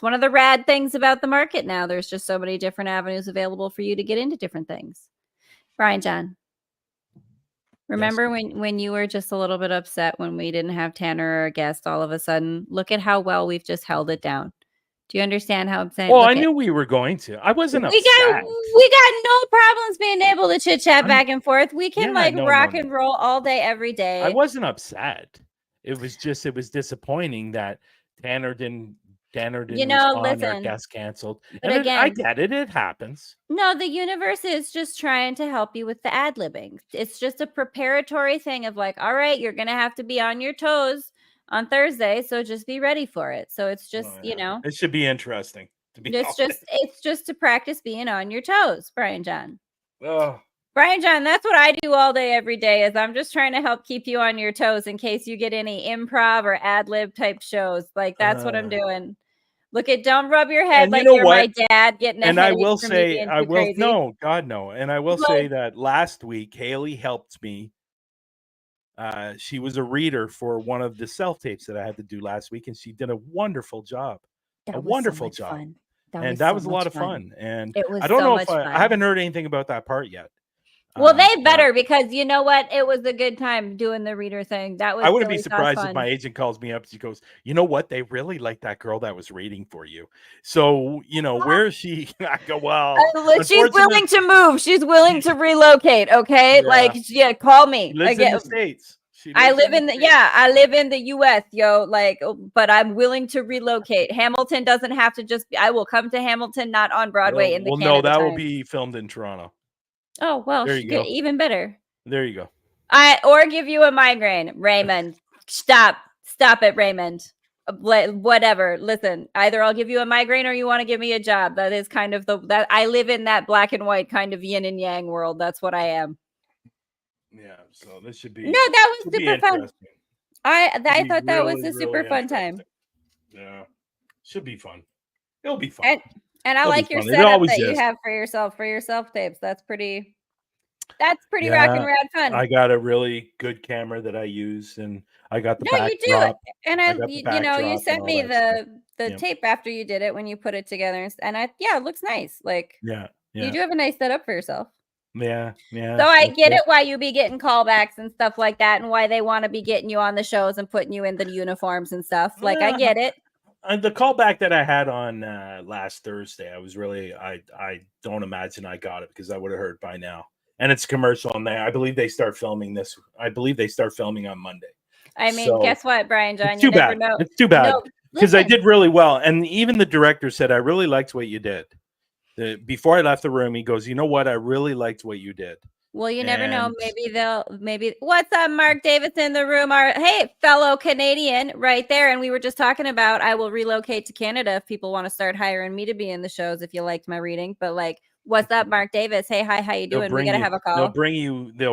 one of the rad things about the market now. There's just so many different avenues available for you to get into different things. Bryan-jon, remember when you were just a little bit upset when we didn't have Tanner or a guest all of a sudden? Look at how well we've just held it down. Do you understand how I'm saying? Well, I knew we were going to. I wasn't upset. We got no problems being able to chit chat back and forth. We can rock and roll all day, every day. I wasn't upset. It was disappointing that Tanner didn't respond, our guest canceled. But and again, I get it. It happens. No, the universe is just trying to help you with the ad-libbing. It's just a preparatory thing of like, all right, you're going to have to be on your toes on Thursday, so just be ready for it. So it's just, you know, it should be interesting. To be it's just to practice being on your toes, Bryan-jon. Oh. Bryan-jon, that's what I do all day, every day, is I'm just trying to help keep you on your toes in case you get any improv or ad-lib type shows. Like, that's what I'm doing. Look at, don't rub your head like you're my dad getting ahead of me for me being too crazy. No, God, no. And I will say that last week, Haleigh helped me. She was a reader for one of the self-tapes that I had to do last week, and she did a wonderful job. A wonderful job. And that was a lot of fun. And I don't know if I haven't heard anything about that part yet. Well, they better, because you know what? It was a good time doing the reader thing. That was. I wouldn't be surprised if my agent calls me up. She goes, "You know what? They really like that girl that was reading for you. So, you know, where is she?" I go, "Well, she's willing to move. She's willing to relocate. Okay, like, call me." She lives in the States. I live in I live in the US, yo. Like, but I'm willing to relocate. Hamilton doesn't have to just be. I will come to Hamilton, not on Broadway in the Canada no, that time. will be filmed in Toronto. Oh, well, there you go. Even better. There you go. Or give you a migraine, Raymond. Stop it, Raymond. Whatever. Listen, either I'll give you a migraine or you want to give me a job. That is kind of that I live in that black and white kind of yin and yang world. That's what I am. Yeah. So this should be. No, that was super fun. I thought that was a super fun time. Yeah, should be fun. It'll be fun. And I like your setup that you have for yourself tapes. That's pretty rock and rad fun. I got a really good camera that I use, and I got the backdrop. You do. And you sent me the tape after you did it when you put it together, and it looks nice. Like, you do have a nice setup for yourself. Yeah. So I get it why you be getting callbacks and stuff like that, and why they want to be getting you on the shows and putting you in the uniforms and stuff. Like, I get it. The callback that I had on last Thursday, I was really I don't imagine I got it, because I would have heard by now. And it's commercial, and I believe they start filming on Monday. I mean, guess what, Bryan-jon? You never know. It's too bad, because I did really well, and even the director said, "I really liked what you did." Before I left the room, he goes, "You know what? I really liked what you did." Well, you never know. Maybe. What's up, Mark Davis in the room? Hey, fellow Canadian right there. And we were just talking about, I will relocate to Canada if people want to start hiring me to be in the shows, if you liked my reading. But like, what's up, Mark Davis? Hey, hi, how you doing? We got to have a call. They'll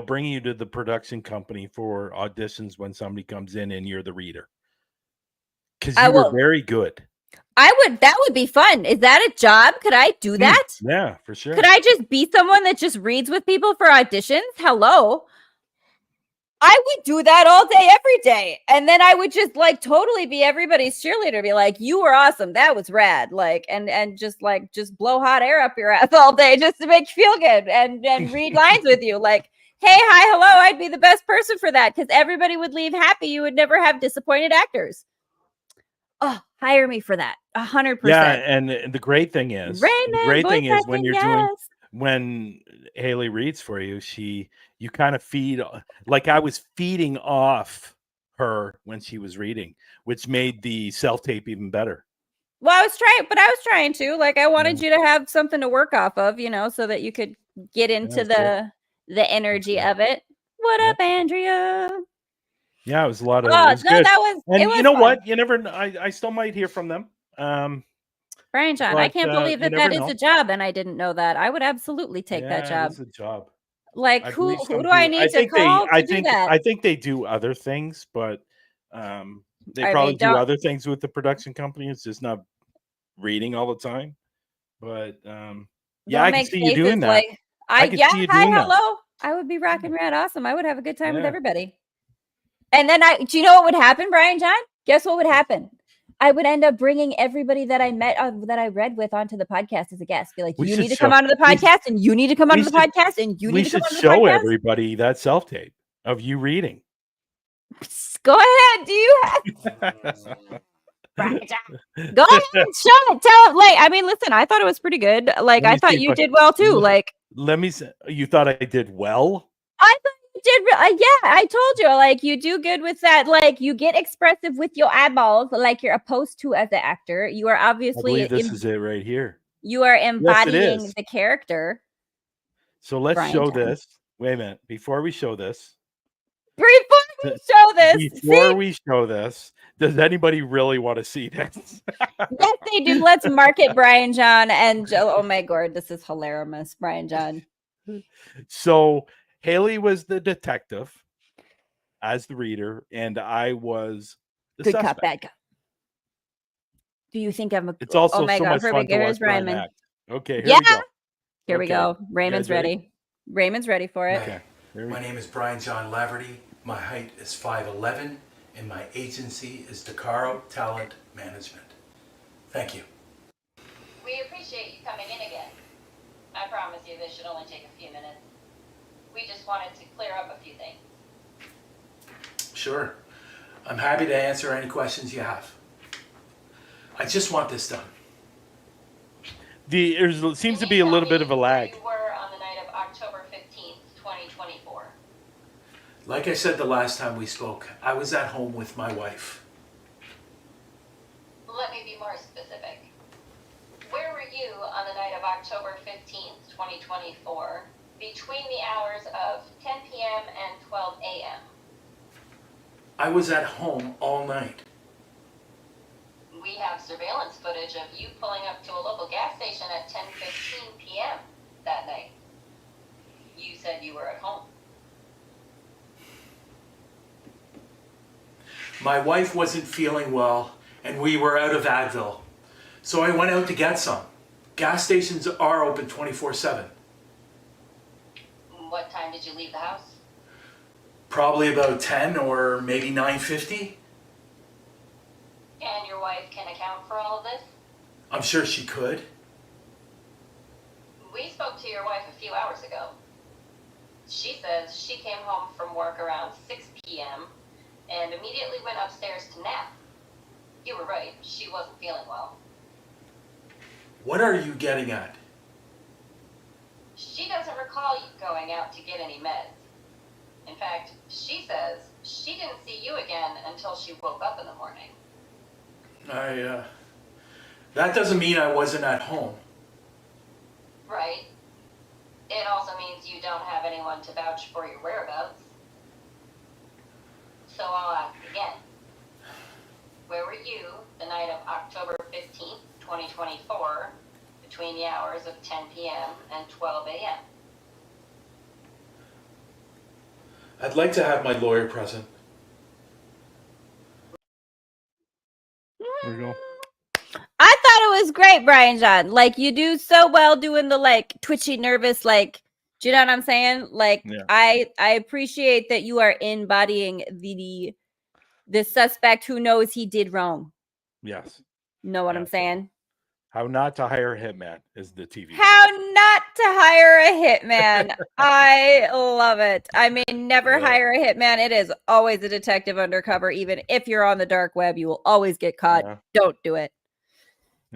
bring you to the production company for auditions when somebody comes in and you're the reader. Because you were very good. That would be fun. Is that a job? Could I do that? Yeah, for sure. Could I just be someone that just reads with people for auditions? Hello. I would do that all day, every day. And then I would just like totally be everybody's cheerleader, be like, you were awesome. That was rad. Like, and just blow hot air up your ass all day just to make you feel good and read lines with you. Like, hey, hi, hello. I'd be the best person for that, because everybody would leave happy. You would never have disappointed actors. Oh, hire me for that. 100%. Yeah, and the great thing is, when you're doing, when Haleigh reads for you, you kind of feed, like I was feeding off her when she was reading, which made the self-tape even better. Well, I was trying to, like, I wanted you to have something to work off of, so that you could get into the energy of it. What up, Andrea? Yeah, it was a lot of. It was good. And you know what? You never. I still might hear from them. Bryan-jon, I can't believe that is a job, and I didn't know that. I would absolutely take that job. It's a job. Like, who do I need to call to do that? I think they do other things, but they probably do other things with the production company. It's just not reading all the time. But I can see you doing that. Hi, hello. I would be rocking rad awesome. I would have a good time with everybody. And then do you know what would happen, Bryan-jon? Guess what would happen? I would end up bringing everybody that I met, that I read with, onto the podcast as a guest. Be like, you need to come onto the podcast, and you need to come onto the podcast, and you need to come onto the podcast. We should show everybody that self-tape of you reading. Go ahead. Do you have... Bryan-jon. Go ahead and show it. Tell it. Like, I mean, listen, I thought it was pretty good. Like, I thought you did well too. Like, let me say, you thought I did well? I thought you did. I told you, like, you do good with that. Like, you get expressive with your eyeballs, like you're opposed to as an actor. You are obviously. I believe this is it right here. You are embodying the character. So let's show this. Wait a minute. Before we show this. Before show this. Before we show this, does anybody really want to see this? Yes, they do. Let's market Bryan-jon and oh my god, this is hilarious, Bryan-jon. So Haleigh was the detective as the reader, and I was the Good suspect. cop, bad cop. Do you think I'm a? It's also oh my so god, much fun to watch Brian Raymond. act. Okay, here yeah. we go. Here we go. Raymond's ready. Raymond's ready for it. Okay. My name is Bryan-jon Laverty. My height is 5'11", and my agency is DeCaro Talent Management. Thank you. We appreciate you coming in again. I promise you this should only take a few minutes. We just wanted to clear up a few things. Sure. I'm happy to answer any questions you have. I just want this done. There seems to be a little bit of a lag. Where you were on the night of October 15th, 2024. Like I said the last time we spoke, I was at home with my wife. Let me be more specific. Where were you on the night of October 15th, 2024, between the hours of 10 p.m. and 12 a.m.? I was at home all night. We have surveillance footage of you pulling up to a local gas station at 10:15 p.m. that night. You said you were at home. My wife wasn't feeling well, and we were out of Advil. So I went out to get some. Gas stations are open 24/7. What time did you leave the house? Probably about 10 or maybe 9:50. And your wife can account for all of this? I'm sure she could. We spoke to your wife a few hours ago. She says she came home from work around 6 p.m. and immediately went upstairs to nap. You were right, she wasn't feeling well. What are you getting at? She doesn't recall you going out to get any meds. In fact, she says she didn't see you again until she woke up in the morning. That doesn't mean I wasn't at home. Right. It also means you don't have anyone to vouch for your whereabouts. So I'll ask again. Where were you the night of October 15th, 2024, between the hours of 10 p.m. and 12 a.m.? I'd like to have my lawyer present. There we go. I thought it was great, Bryan-jon. Like, you do so well doing the like twitchy, nervous, like, do you know what I'm saying? Like, Yeah. I appreciate that you are embodying the suspect who knows he did wrong. Yes. Know what I'm Yes. saying? How Not to Hire a Hitman is the TV show. How not to hire a hitman. I love it. I mean, never Yeah. hire a hitman. It is always a detective undercover. Even if you're on the dark web, you will always get caught. Yeah. Don't do it.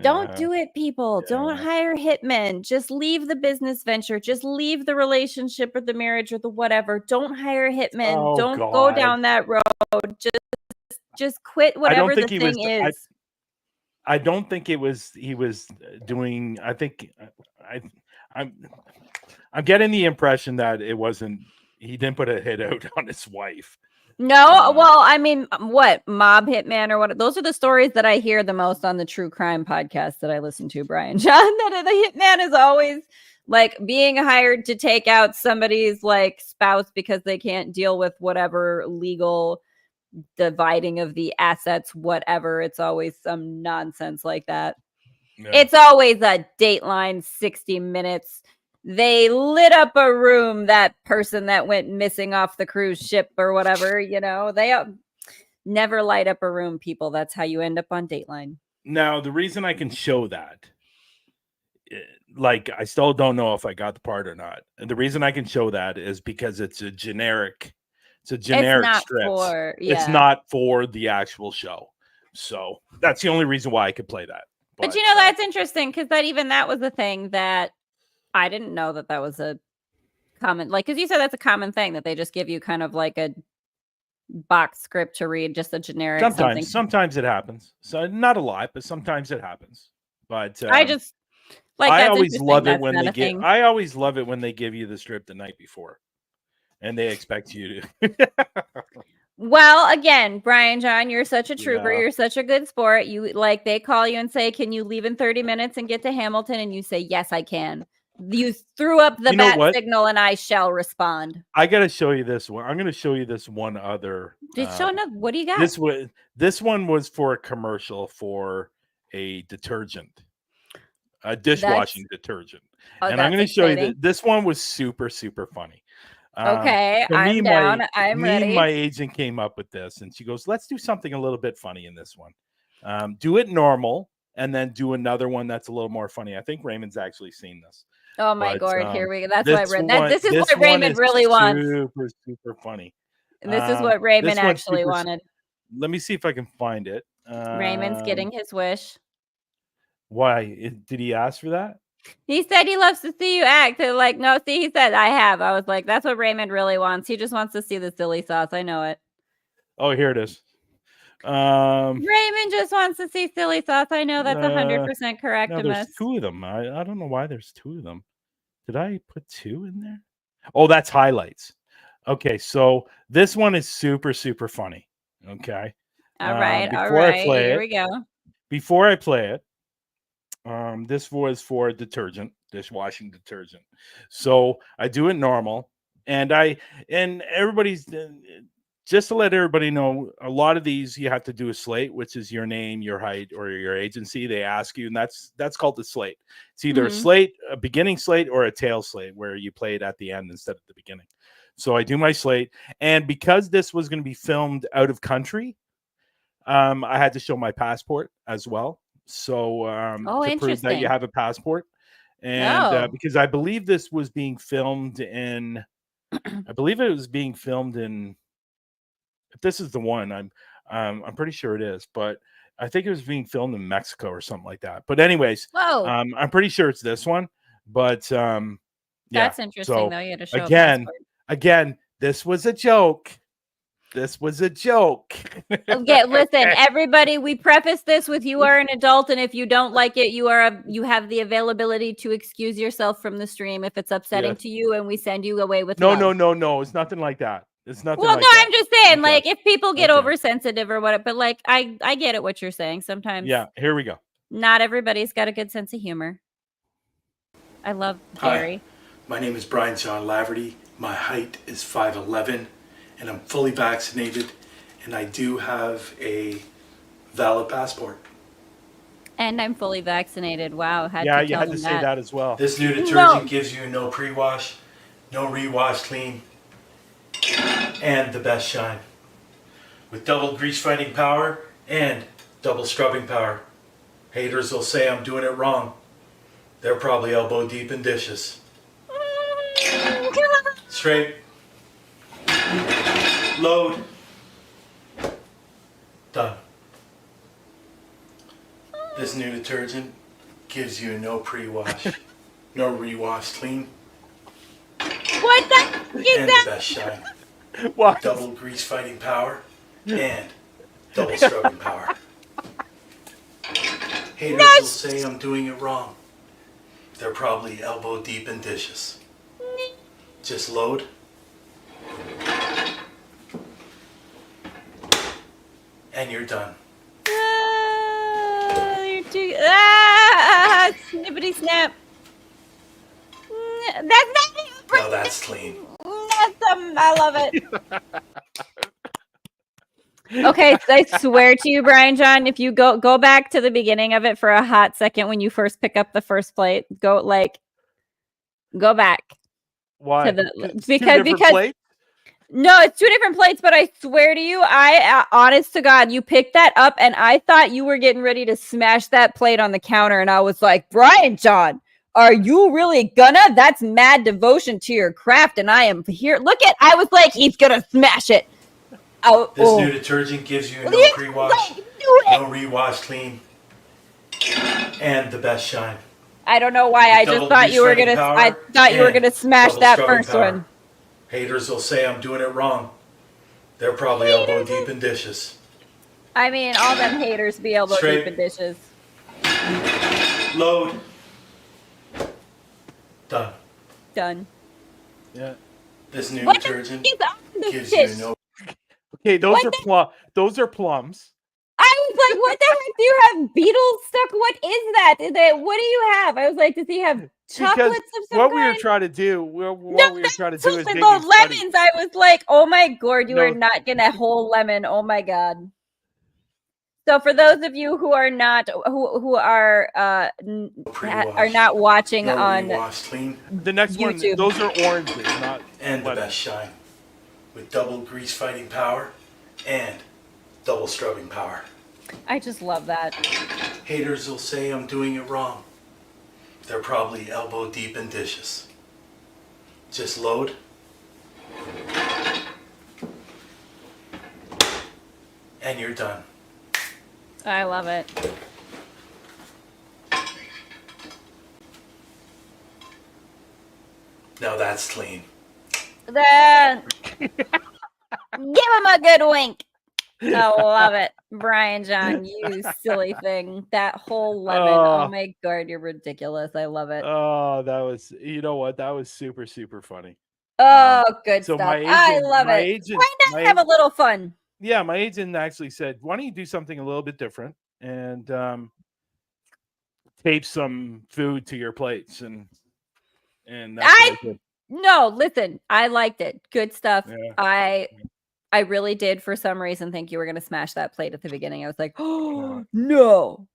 Don't Yeah. do it, people. Don't Yeah. hire hitmen. Just leave the business venture. Just leave the relationship or the marriage or the whatever. Don't hire hitmen. Oh, Don't go God. down that road. Just quit whatever the thing is. I don't think he was doing. I think I'm getting the impression that it wasn't. He didn't put a hit out on his wife. No, well, I mean, what mob hitman or what? Those are the stories that I hear the most on the true crime podcast that I listen to, Bryan-jon. That the hitman is always like being hired to take out somebody's like spouse because they can't deal with whatever legal dividing of the assets, whatever. It's always some nonsense like that. Yeah. It's always a Dateline 60 Minutes. They lit up a room, that person that went missing off the cruise ship or whatever, you know, they never light up a room, people. That's how you end up on Dateline. Now, the reason I can show that, like, I still don't know if I got the part or not. And the reason I can show that is because it's a generic not strip. for- It's yeah. not for the actual show. So that's the only reason why I could play that. But you know, that's interesting because that was the thing that I didn't know that was a common, like, because you said that's a common thing that they just give you kind of like a box script to read, just a generic something. Sometimes it happens. So not a lot, but sometimes it happens. But I just like, I that's always love it that's when not they a give. thing. I always love it when they give you the script the night before, and they expect you to. Well, again, Bryan-jon, you're such a trooper. Yeah. You're such a good sport. You like they call you and say, "Can you leave in 30 minutes and get to Hamilton?" And you say, "Yes, I can." You threw up the You know bat what? signal, and I shall respond. I gotta show you this one. I'm gonna show you this one other. Just showing up. What do you got? This one was for a commercial for a detergent, a dishwashing detergent, and I'm that's gonna show you exciting. that this one was super funny. Okay, for I'm me, down. I'm me and ready. my agent came up with this, and she goes, "Let's do something a little bit funny in this one. Do it normal, and then do another one that's a little more funny." I think Raymond's actually seen this. Oh my But, god, here we go. That's this what one, this is this what one Raymond is really wants. super funny. This is what Raymond this one's actually super- wanted. Let me see if I can find it. Raymond's getting his wish. Why did he ask for that? He said he loves to see you act. They're like, no, see, he said I have. I was like, that's what Raymond really wants. He just wants to see the silly sauce. I know it. Oh, here it is. Raymond just wants to see silly sauce. I know that's 100% correct. No, there's two of them. I don't know why there's two of them. Did I put two in there? Oh, that's highlights. Okay, so this one is super funny. Okay. All right. Here we go. Before I play it, this was for detergent, dishwashing detergent. So I do it normal, and everybody's just to let everybody know, a lot of these you have to do a slate, which is your name, your height, or your agency. They ask you, and that's called the slate. It's either a slate, a beginning slate, or a tail slate, where you play it at the end instead of the beginning. So I do my slate, and because this was going to be filmed out of country, I had to show my passport as well. So to prove that you have a passport, and because I believe this was being filmed in, I believe it was being filmed in. If this is the one, I'm pretty sure it is, but I think it was being filmed in Mexico or something like that. But anyways, I'm pretty sure it's this one. But yeah, that's interesting. So, though, you had to show again, this was a joke. This was a joke. Okay, listen, everybody, we preface this with you are an adult, and if you don't like it, you have the availability to excuse yourself from the stream if it's upsetting to you, and we send you away with love. No. It's nothing like that. It's nothing. Well, like no, that. I'm just saying, like, if people get oversensitive or whatever, but like, I get it what you're saying. Sometimes, yeah. Here we go. Not everybody's got a good sense of humor. I love Gary. Hi, my name is Bryan-jon and Haleigh. My height is 5'11", and I'm fully vaccinated, and I do have a valid passport. And I'm fully vaccinated. Wow. You had to say that as well. This new detergent gives you no pre-wash, no rewash clean, and the best shine. With double grease fighting power and double scrubbing power. Haters will say I'm doing it wrong. They're probably elbow deep in dishes. Straight. Load. Done. This new detergent gives you no pre-wash, no rewash clean. What the and the best shine. What? Double grease fighting power and double scrubbing power. Haters will say I'm doing it wrong. They're probably elbow deep in dishes. Just load. And you're done. Snippity snap. That's not. Now that's clean. I love it. Okay, I swear to you, Bryan-jon, if you go back to the beginning of it for a hot second when you first pick up the first plate, go back. Why? Because no, it's two different plates, but I swear to you, honest to God, you picked that up and I thought you were getting ready to smash that plate on the counter, and I was like, Bryan-jon, are you really gonna? That's mad devotion to your craft, and I am here. I was like, he's gonna smash it. This new detergent gives you no pre-wash, no rewash clean, and the best shine. I don't know why. I just thought you were gonna. I thought you were gonna smash that first one. Haters will say I'm doing it wrong. They're probably elbow deep in dishes. I mean, all them haters be elbow deep in dishes. Load. Done. Done. Yeah. This new detergent gives you no. Okay, those are plums. I was like, what the heck do you have? Beetles stuck? What is that? What do you have? I was like, does he have chocolates of some what kind? we were trying to do, is The big lemons. and funny. I was like, oh my god, you No. are not getting a whole lemon. Oh my god. So for those of you who are not who are not watching no on rewash clean, the next YouTube. one, those are oranges, not and the best shine with double grease fighting power and double scrubbing power. I just love that. Haters will say I'm doing it wrong. They're probably elbow deep in dishes. Just load. And you're done. I love it. Now that's clean. Then give him a good wink. I love it. Bryan-jon, you silly thing. That whole lemon. Oh my god, you're ridiculous. I love it. Oh, that was, you know what? That was super, super funny. Oh, good so stuff. my agent, I love it. Why not have a little fun? Yeah, my agent actually said, why don't you do something a little bit different and tape some food to your plates, and that's what I did. No, listen, I liked it. Good stuff. Yeah. I really did, for some reason, think you were going to smash that plate at the beginning. I was like, oh, no.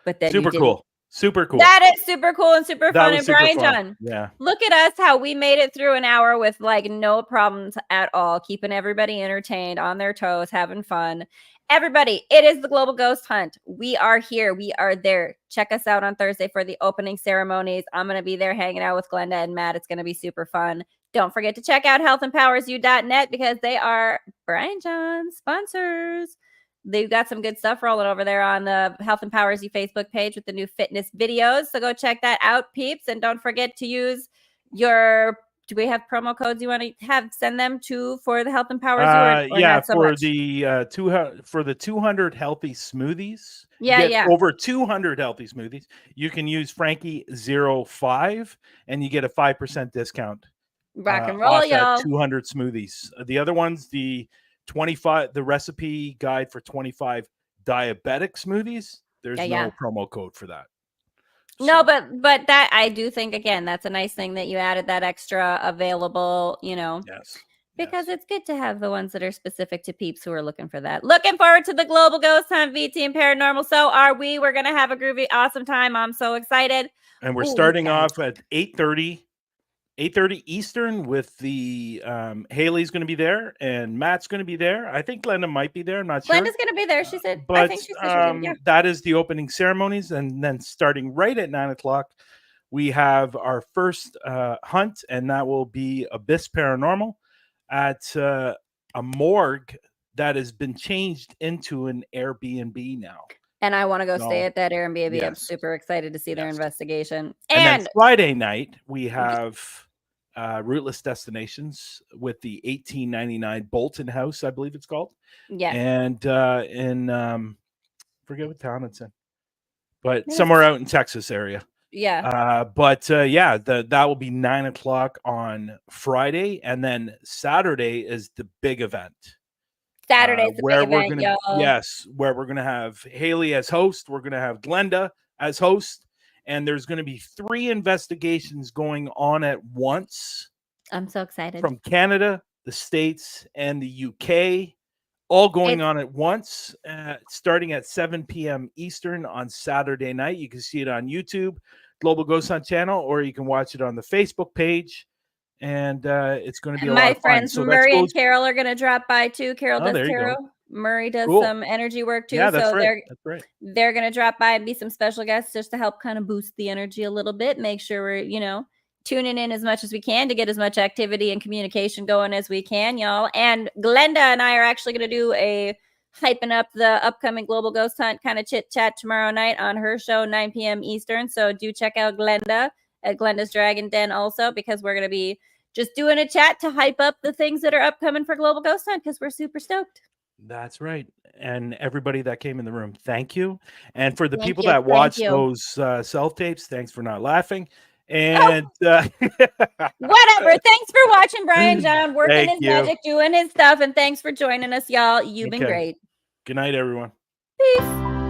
But then super cool. Super cool. That is super cool and super fun. And Bryan-jon, yeah, look at us, how we made it through an hour with like no problems at all, keeping everybody entertained, on their toes, having fun. Everybody, it is the Global Ghost Hunt. We are here. We are there. Check us out on Thursday for the opening ceremonies. I'm going to be there hanging out with Glenda and Matt. It's going to be super fun. Don't forget to check out healthempowersyou.net because they are Bryan-jon's sponsors. They've got some good stuff rolling over there on the Health Empowers You Facebook page with the new fitness videos. So go check that out, peeps. And don't forget to use your, do we have promo codes you want to have send them to for the Health Empowers You? Or yeah, not so for much? the 200 healthy smoothies. Yeah. Over 200 healthy smoothies. You can use Frankie05 and you get a 5% discount. Rock and roll, y'all. 200 smoothies. The other ones, the recipe guide for 25 diabetic smoothies. There's no promo code for that. No, but that, I do think, again, that's a nice thing that you added that extra available, Yes. Because it's good to have the ones that are specific to peeps who are looking for that. Looking forward to the Global Ghost Hunt, VT and Paranormal. So are we. We're going to have a groovy, awesome time. I'm so excited. And we're starting off at 8:30 Eastern with the Haley's going to be there and Matt's going to be there. I think Glenda might be there. I'm not sure. Glenda's going to be there. She said, but I think she said that is the opening ceremonies. And then starting right at 9:00, we have our first hunt, and that will be Abyss Paranormal at a morgue that has been changed into an Airbnb now. And I want to go stay at that Airbnb. Yes. I'm super excited to see their investigation. And then Friday night, we have Rootless Destinations with the 1899 Bolton House, I believe it's called. Yeah. And in forget what town it's in, but somewhere out in Texas area. Yeah. That will be 9:00 on Friday, and then Saturday is the big event. Saturday's the big event, y'all. Yes, where we're gonna have Haley as host. We're gonna have Glenda as host, and there's gonna be 3 investigations going on at once. I'm so excited. From Canada, the States, and the UK, all going on at once, starting at 7 p.m. Eastern on Saturday night. You can see it on YouTube, Global Ghost Hunt channel, or you can watch it on the Facebook page. And it's going to be a lot of fun. My friends Murray and Carol are going to drop by too. Carol does tarot. Murray does some energy work too. Yeah, that's so right. They're going to drop by and be some special guests just to help kind of boost the energy a little bit. Make sure we're, tuning in as much as we can to get as much activity and communication going as we can, y'all. And Glenda and I are actually going to do a hyping up the upcoming Global Ghost Hunt kind of chit chat tomorrow night on her show, 9 p.m. Eastern. So do check out Glenda at Glenda's Dragon Den also, because we're going to be just doing a chat to hype up the things that are upcoming for Global Ghost Hunt, because we're super stoked. That's right. And everybody that came in the room, thank you. And for the people that watched those self-tapes, thanks for not laughing. And whatever. Thanks for watching. watching Bryan-jon working Thank his you. magic, doing his stuff, and thanks for joining us, y'all. You've been Okay. great. Good night, everyone. Peace.